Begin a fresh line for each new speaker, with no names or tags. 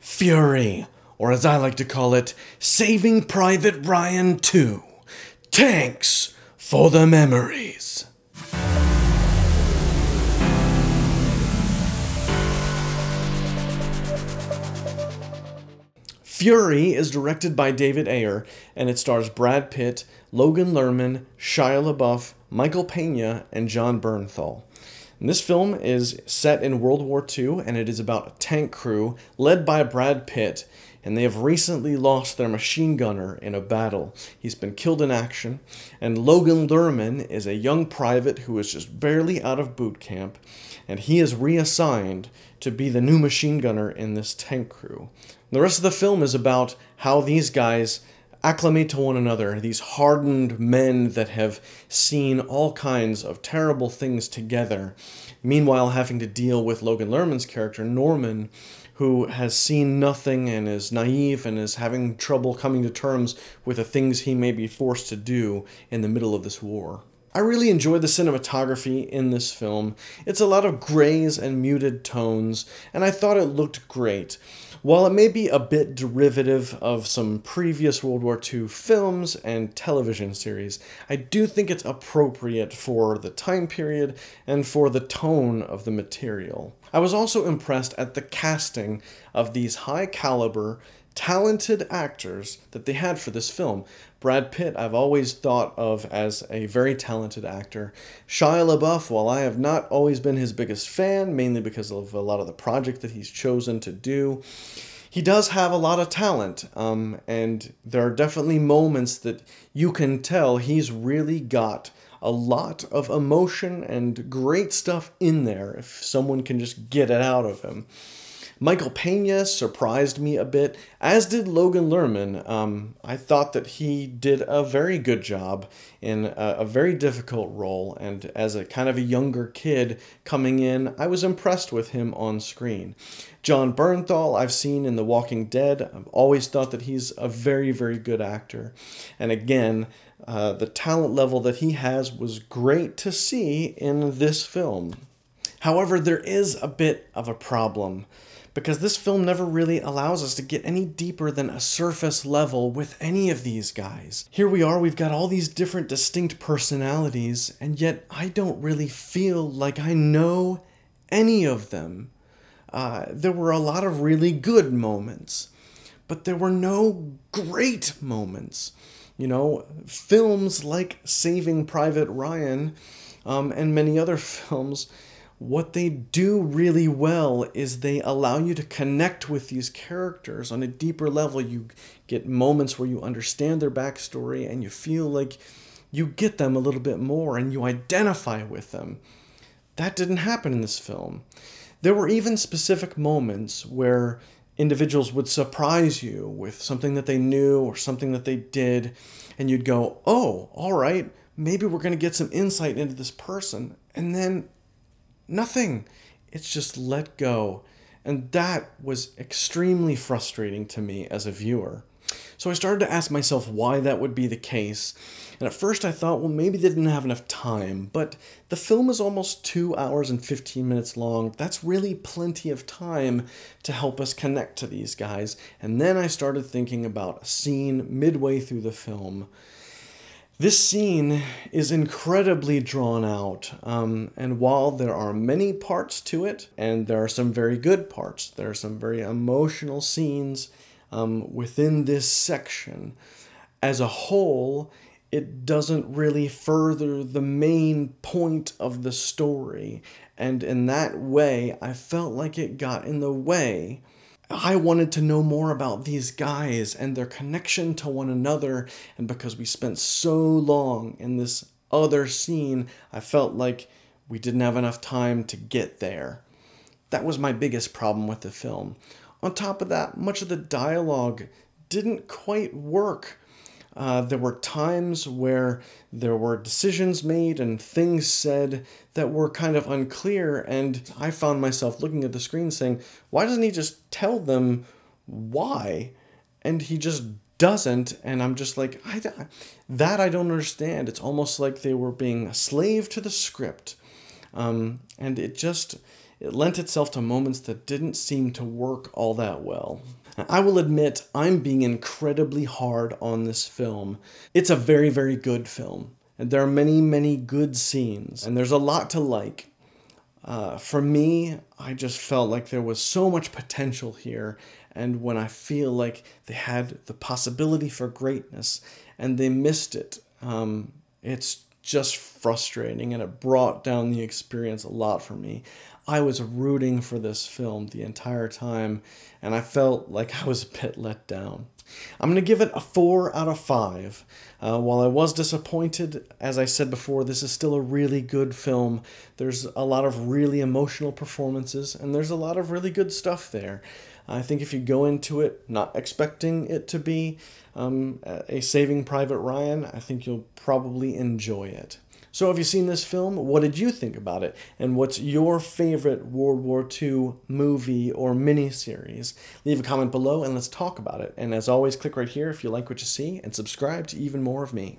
Fury, or as I like to call it, Saving Private Ryan 2. Thanks for the memories. Fury is directed by David Ayer, and it stars Brad Pitt, Logan Lerman, Shia LaBeouf, Michael Peña, and Jon Bernthal. And this film is set in World War II, and it is about a tank crew led by Brad Pitt, and they have recently lost their machine gunner in a battle. He's been killed in action, and Logan Lerman is a young private who is just barely out of boot camp, and he is reassigned to be the new machine gunner in this tank crew. The rest of the film is about how these guys acclimate to one another, these hardened men that have seen all kinds of terrible things together, meanwhile having to deal with Logan Lerman's character, Norman, who has seen nothing and is naive and is having trouble coming to terms with the things he may be forced to do in the middle of this war. I really enjoyed the cinematography in this film. It's a lot of grays and muted tones, and I thought it looked great. While it may be a bit derivative of some previous World War II films and television series, I do think it's appropriate for the time period and for the tone of the material. I was also impressed at the casting of these high-caliber, talented actors that they had for this film. Brad Pitt I've always thought of as a very talented actor. Shia LaBeouf, while I have not always been his biggest fan, mainly because of a lot of the project that he's chosen to do, he does have a lot of talent, and there are definitely moments that you can tell he's really got a lot of emotion and great stuff in there if someone can just get it out of him. Michael Peña surprised me a bit, as did Logan Lerman. I thought that he did a very good job in a very difficult role, and as a kind of a younger kid coming in, I was impressed with him on screen. Jon Bernthal I've seen in The Walking Dead. I've always thought that he's a very, very good actor. And again, the talent level that he has was great to see in this film. However, there is a bit of a problem, because this film never really allows us to get any deeper than a surface level with any of these guys. Here we are, we've got all these different distinct personalities, and yet I don't really feel like I know any of them. There were a lot of really good moments, but there were no great moments. You know, films like Saving Private Ryan and many other films, what they do really well is they allow you to connect with these characters on a deeper level. You get moments where you understand their backstory and you feel like you get them a little bit more and you identify with them. That didn't happen in this film. There were even specific moments where individuals would surprise you with something that they knew or something that they did, and you'd go, oh, all right, maybe we're going to get some insight into this person. And then nothing. It's just let go. And that was extremely frustrating to me as a viewer. So I started to ask myself why that would be the case. And at first I thought, well, maybe they didn't have enough time. But the film is almost 2 hours and 15 minutes long. That's really plenty of time to help us connect to these guys. And then I started thinking about a scene midway through the film. This scene is incredibly drawn out, and while there are many parts to it, and there are some very good parts, there are some very emotional scenes within this section, as a whole, it doesn't really further the main point of the story, and in that way, I felt like it got in the way. I wanted to know more about these guys and their connection to one another, and because we spent so long in this other scene, I felt like we didn't have enough time to get there. That was my biggest problem with the film. On top of that, much of the dialogue didn't quite work. There were times where there were decisions made and things said that were kind of unclear, and I found myself looking at the screen saying, why doesn't he just tell them why? And he just doesn't, and I'm just like, I don't understand. It's almost like they were being a slave to the script. And it lent itself to moments that didn't seem to work all that well. I will admit I'm being incredibly hard on this film. It's a very, very good film, and there are many, many good scenes, and there's a lot to like. For me, I just felt like there was so much potential here, and when I feel like they had the possibility for greatness and they missed it, it's just frustrating, and it brought down the experience a lot for me. I was rooting for this film the entire time, and I felt like I was a bit let down. I'm going to give it a 4 out of 5. While I was disappointed, as I said before, this is still a really good film. There's a lot of really emotional performances, and there's a lot of really good stuff there. I think if you go into it not expecting it to be a Saving Private Ryan, I think you'll probably enjoy it. So have you seen this film? What did you think about it? And what's your favorite World War II movie or miniseries? Leave a comment below and let's talk about it. And as always, click right here if you like what you see, and subscribe to even more of me.